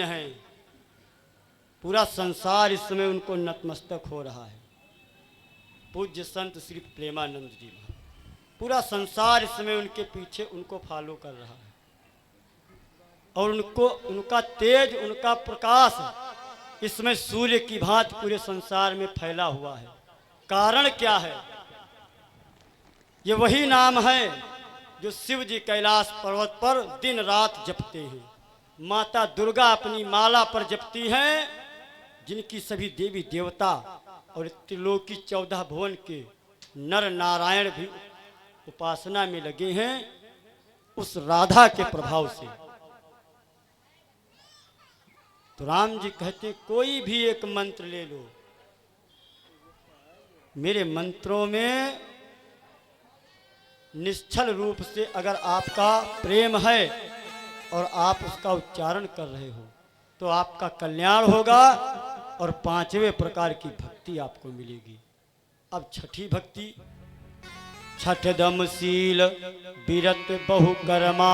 हैं। पूरा संसार इस समय उनको नतमस्तक हो रहा है। पूज्य संत श्री प्रेमानंद जी महाराज, पूरा संसार इस समय उनके पीछे उनको फॉलो कर रहा है और उनको उनका तेज, उनका प्रकाश इसमें सूर्य की भांति पूरे संसार में फैला हुआ है। कारण क्या है? ये वही नाम है जो शिव जी कैलाश पर्वत पर दिन रात जपते हैं। माता दुर्गा अपनी माला पर जपती हैं, जिनकी सभी देवी देवता और त्रिलोकी 14 भुवन के नर नारायण भी उपासना में लगे हैं उस राधा के प्रभाव से। तो राम जी कहते कोई भी एक मंत्र ले लो, मेरे मंत्रों में निश्चल रूप से अगर आपका प्रेम है और आप उसका उच्चारण कर रहे हो तो आपका कल्याण होगा और 5वें प्रकार की भक्ति आपको मिलेगी। अब छठी भक्ति, छठ दम शील बीरत बहुकर्मा।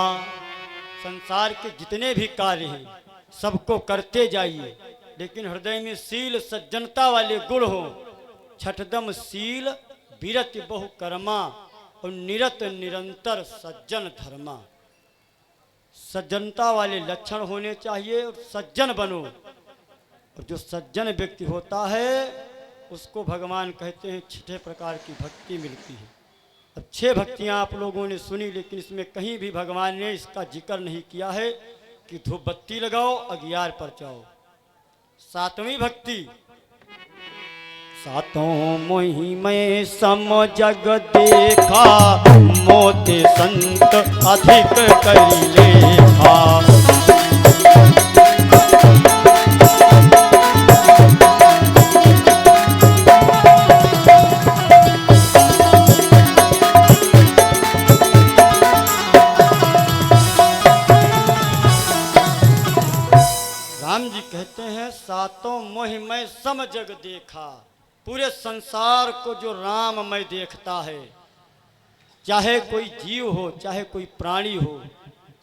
संसार के जितने भी कार्य हैं सबको करते जाइए, लेकिन हृदय में शील सज्जनता वाले गुण हो। छठदम शील बीरत बहुकर्मा और निरत निरंतर सज्जन धर्मा। सज्जनता वाले लक्षण होने चाहिए और सज्जन बनो। और जो सज्जन व्यक्ति होता है उसको भगवान कहते हैं 6 प्रकार की भक्ति मिलती है। अब 6 भक्तियां आप लोगों ने सुनी, लेकिन इसमें कहीं भी भगवान ने इसका जिक्र नहीं किया है कि धूप बत्ती लगाओ, अगियार पर जाओ। 7वीं भक्ति, सातों मोहिमय सम जग देखा, मोते संत अधिक करी लेखा। राम जी कहते हैं सातों मोहिमय सम जग देखा। पूरे संसार को जो राममय देखता है, चाहे कोई जीव हो चाहे कोई प्राणी हो,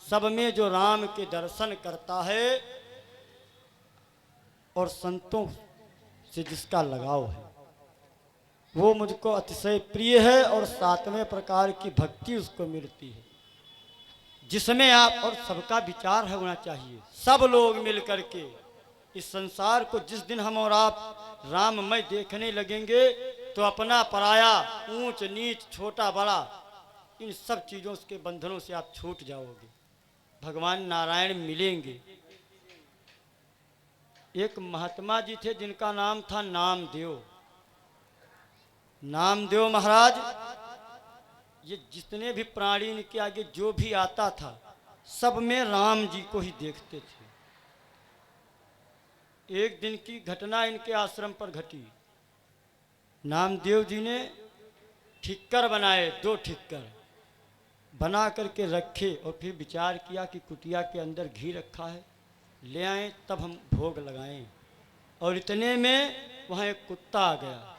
सब में जो राम के दर्शन करता है और संतों से जिसका लगाव है वो मुझको अतिशय प्रिय है। और 7वें प्रकार की भक्ति उसको मिलती है, जिसमें आप और सबका विचार होना चाहिए। सब लोग मिल करके इस संसार को जिस दिन हम और आप राममय देखने लगेंगे तो अपना पराया, ऊंच नीच, छोटा बड़ा, इन सब चीज़ों के बंधनों से आप छूट जाओगे। भगवान नारायण मिलेंगे। एक महात्मा जी थे जिनका नाम था नामदेव। नामदेव महाराज ये जितने भी प्राणी इनके आगे जो भी आता था सब में राम जी को ही देखते थे। एक दिन की घटना इनके आश्रम पर घटी। नामदेव जी ने ठिक्कर बनाए, 2 ठिक्कर बना करके रखे और फिर विचार किया कि कुटिया के अंदर घी रखा है, ले आए तब हम भोग लगाएं। और इतने में वहाँ एक कुत्ता आ गया,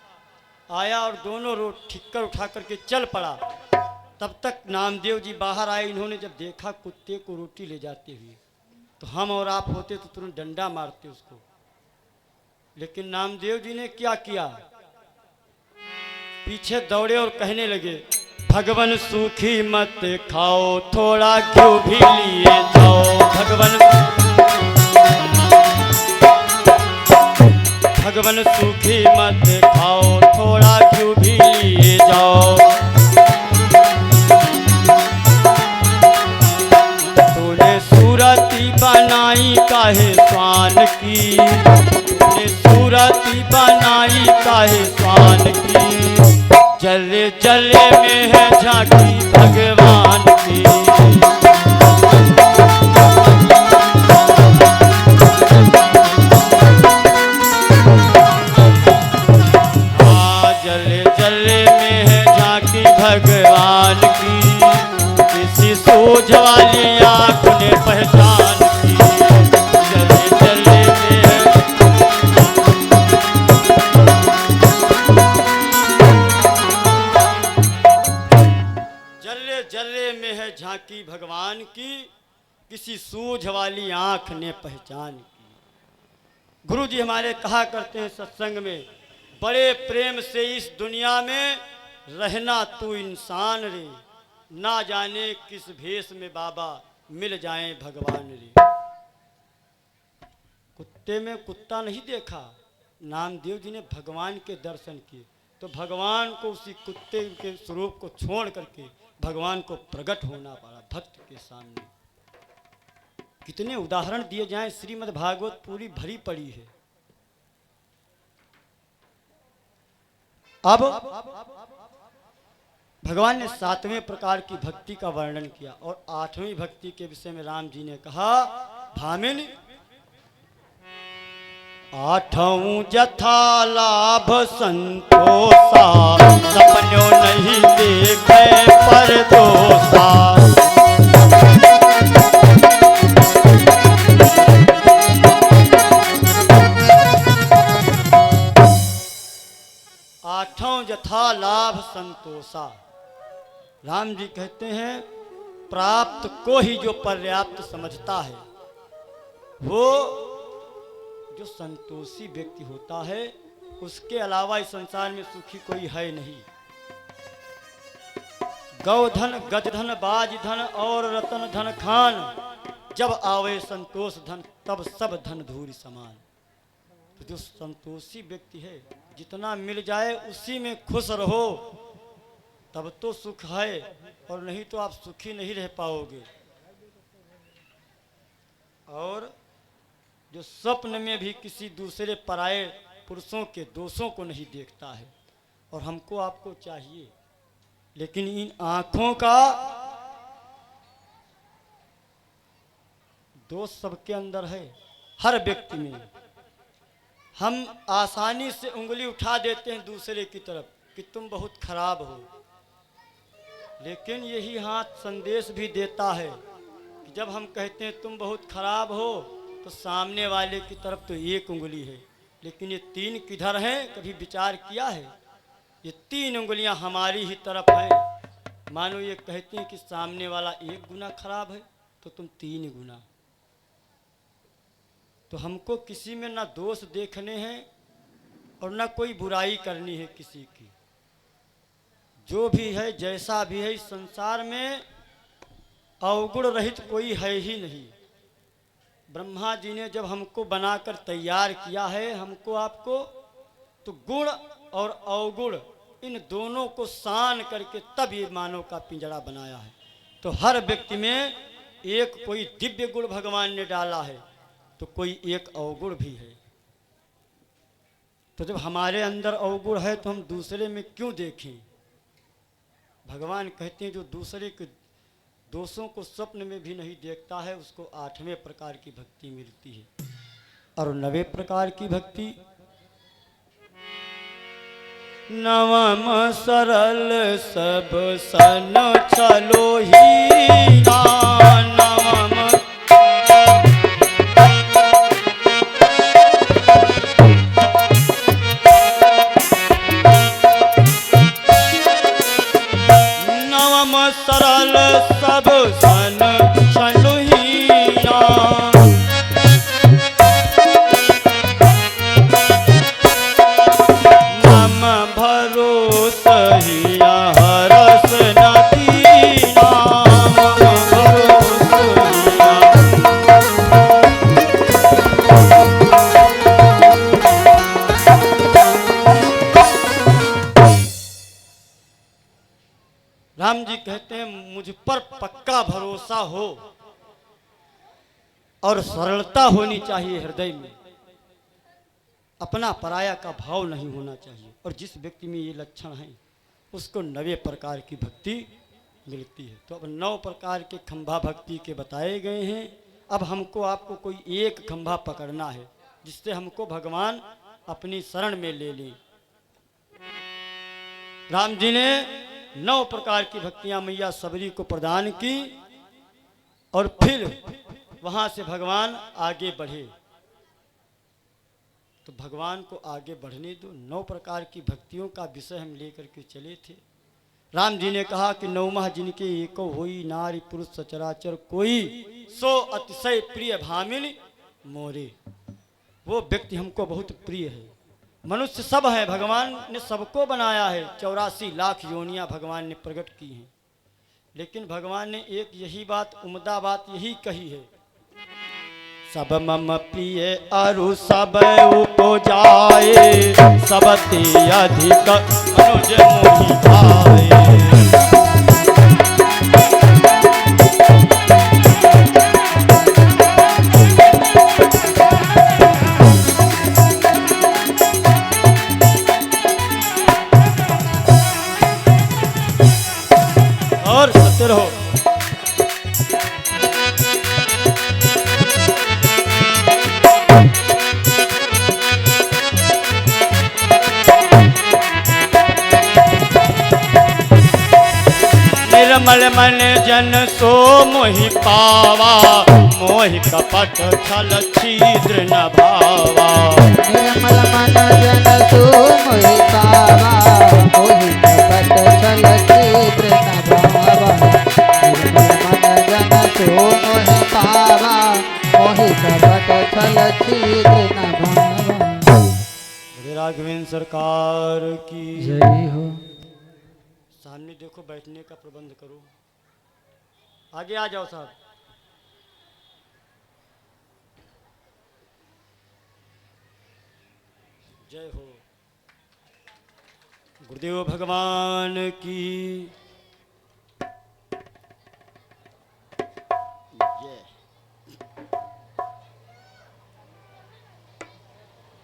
आया और दोनों ठिक्कर उठा करके चल पड़ा। तब तक नामदेव जी बाहर आए। इन्होंने जब देखा कुत्ते को रोटी ले जाते हुए तो हम और आप होते तो तुरंत डंडा मारते उसको, लेकिन नामदेव जी ने क्या किया, पीछे दौड़े और कहने लगे, भगवान सूखी मत खाओ, थोड़ा घी भी लिए जाओ। भगवान सूखी मत खाओ, थोड़ा घी भी लिए जाओ। तूने सूरती बनाई काहे स्वान की, तूने सूरती बनाई काहे स्वान की। जले जले में है झांकी भगवान की। जले जले में है झांकी भगवान की, किसी सूझ वाली आँख ने पहचान की। जले जले में है जले में है झांकी भगवान की, किसी सूझ वाली आंख ने पहचान की। गुरु जी हमारे कहा करते हैं सत्संग में, बड़े प्रेम से इस दुनिया में रहना तू इंसान रे, ना जाने किस भेष में बाबा मिल जाएं भगवान रे। कुत्ते में कुत्ता नहीं देखा, नामदेव जी ने भगवान के दर्शन किए तो भगवान को उसी कुत्ते के स्वरूप को छोड़ करके भगवान को प्रकट होना पड़ा भक्त के सामने। कितने उदाहरण दिए जाएं, श्रीमद् भागवत पूरी भरी पड़ी है। अब भगवान ने 7वें प्रकार की भक्ति का वर्णन किया और 8वीं भक्ति के विषय में राम जी ने कहा, भामिनी 8वां जथा लाभ संतोषा, सपनों नहीं देखे पर दोषा। 8वां जथा लाभ संतोषा। राम जी कहते हैं प्राप्त को ही जो पर्याप्त समझता है, वो जो संतोषी व्यक्ति होता है, उसके अलावा इस संसार में सुखी कोई है नहीं। गौधन गजधन बाजधन और रतन धन खान, जब आवे संतोष धन तब सब धन धूरी समान। तो जो संतोषी व्यक्ति है, जितना मिल जाए उसी में खुश रहो, तब तो सुख है, और नहीं तो आप सुखी नहीं रह पाओगे। और जो स्वप्न में भी किसी दूसरे पराये पुरुषों के दोषों को नहीं देखता है, और हमको आपको चाहिए, लेकिन इन आंखों का दोष सबके अंदर है, हर व्यक्ति में। हम आसानी से उंगली उठा देते हैं दूसरे की तरफ कि तुम बहुत खराब हो, लेकिन यही हाथ संदेश भी देता है कि जब हम कहते हैं तुम बहुत खराब हो, तो सामने वाले की तरफ तो एक उंगली है, लेकिन ये 3 किधर हैं, कभी विचार किया है? ये 3 उंगलियां हमारी ही तरफ हैं। मानो ये कहती हैं कि सामने वाला 1 गुना खराब है तो तुम 3 गुना। तो हमको किसी में ना दोष देखने हैं और ना कोई बुराई करनी है किसी की। जो भी है, जैसा भी है, इस संसार में अवगुण रहित कोई है ही नहीं। ब्रह्मा जी ने जब हमको बनाकर तैयार किया है, हमको आपको, तो गुण और अवगुण इन दोनों को शान करके तब ये मानव का पिंजरा बनाया है। तो हर व्यक्ति में एक कोई दिव्य गुण भगवान ने डाला है, तो कोई एक अवगुण भी है। तो जब हमारे अंदर अवगुण है तो हम दूसरे में क्यों देखें? भगवान कहते हैं जो दूसरे के दोषों को स्वप्न में भी नहीं देखता है, उसको 8वें प्रकार की भक्ति मिलती है। और 9वें प्रकार की भक्ति, नवम सरल सब सन चलो ही नवम। नवम सरल सब सन चलो ही नम भरोसा हिया हरस नदी नाम भरोसा। राम जी कहते हैं मुझ पर पक्का भरोसा हो और सरलता होनी चाहिए हृदय में, अपना पराया का भाव नहीं होना चाहिए। और जिस व्यक्ति में ये लक्षण हैं उसको 9वें प्रकार की भक्ति मिलती है। तो अब 9 प्रकार के खंभा भक्ति के बताए गए हैं। अब हमको आपको कोई एक खंभा पकड़ना है जिससे हमको भगवान अपनी शरण में ले लें। राम जी ने 9 प्रकार की भक्तियां मैया सबरी को प्रदान की और फिर वहां से भगवान आगे बढ़े। तो भगवान को आगे बढ़ने दो। 9 प्रकार की भक्तियों का विषय हम लेकर के चले थे। राम जी ने कहा कि 9 जिनके एको होई नारी पुरुष सचराचर कोई, सो अतिशय प्रिय भामिनी मोरे। वो व्यक्ति हमको बहुत प्रिय है। मनुष्य सब है, भगवान ने सबको बनाया है, 84 लाख योनियां भगवान ने प्रकट की हैं, लेकिन भगवान ने एक यही बात, उम्दा बात यही कही है, सब मम प्रिय अरु सब उपजाए, सब ते अधिक अनुज मोहि भाए। और सत्य रहो। निर्मल मन जन सो मोहि पावा, मोहि कपट छल छिद्र न भावा। निर्मल मन जन सो मोहि पावा, मोहि कपट छल छिद्र न भावा। निर्मल मन जन सो मोहि पावा, मोहि कपट छल छिद्र न भावा। राघवेंद्र सरकार की जय हो। सामने देखो, बैठने का प्रबंध करो। आगे आ जाओ साहब। जय हो। गुरुदेव भगवान की जय।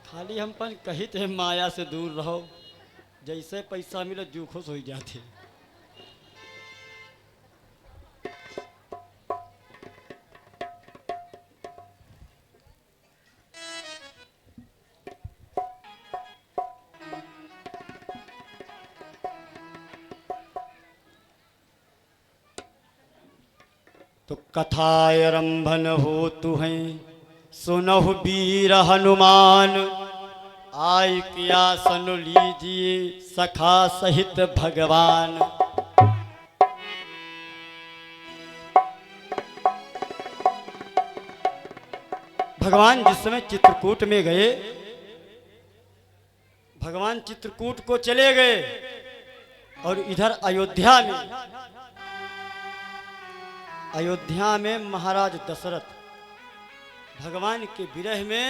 खाली हम पर कहित है माया से दूर रहो, जैसे पैसा मिले जू खुश हो जाते। तो कथारंभन हो तुहें सुनहु वीर हनुमान, आय किया सन लीजिए सखा सहित भगवान। भगवान जिस समय चित्रकूट में गए, भगवान चित्रकूट को चले गए और इधर अयोध्या में महाराज दशरथ भगवान के विरह में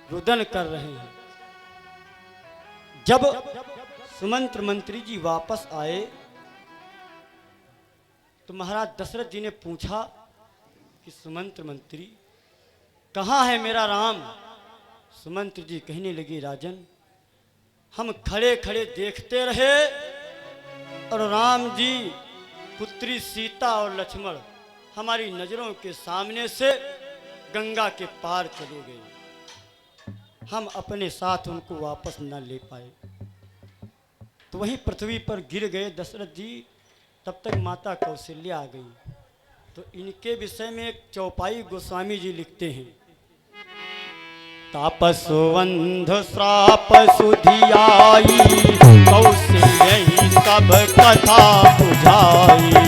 रुदन कर रहे हैं। जब सुमंत्र मंत्री जी वापस आए तो महाराज दशरथ जी ने पूछा कि सुमंत्र मंत्री, कहाँ है मेरा राम? सुमंत्र जी कहने लगे, राजन, हम खड़े खड़े देखते रहे और राम जी, पुत्री सीता और लक्ष्मण हमारी नजरों के सामने से गंगा के पार चले गए, हम अपने साथ उनको वापस न ले पाए। तो वहीं पृथ्वी पर गिर गए दशरथ जी। तब तक माता कौशल्या आ गई। तो इनके विषय में एक चौपाई गोस्वामी जी लिखते हैं, तापसवंध श्राप सुधियाई, कौशल्य सब कथा बुझाई।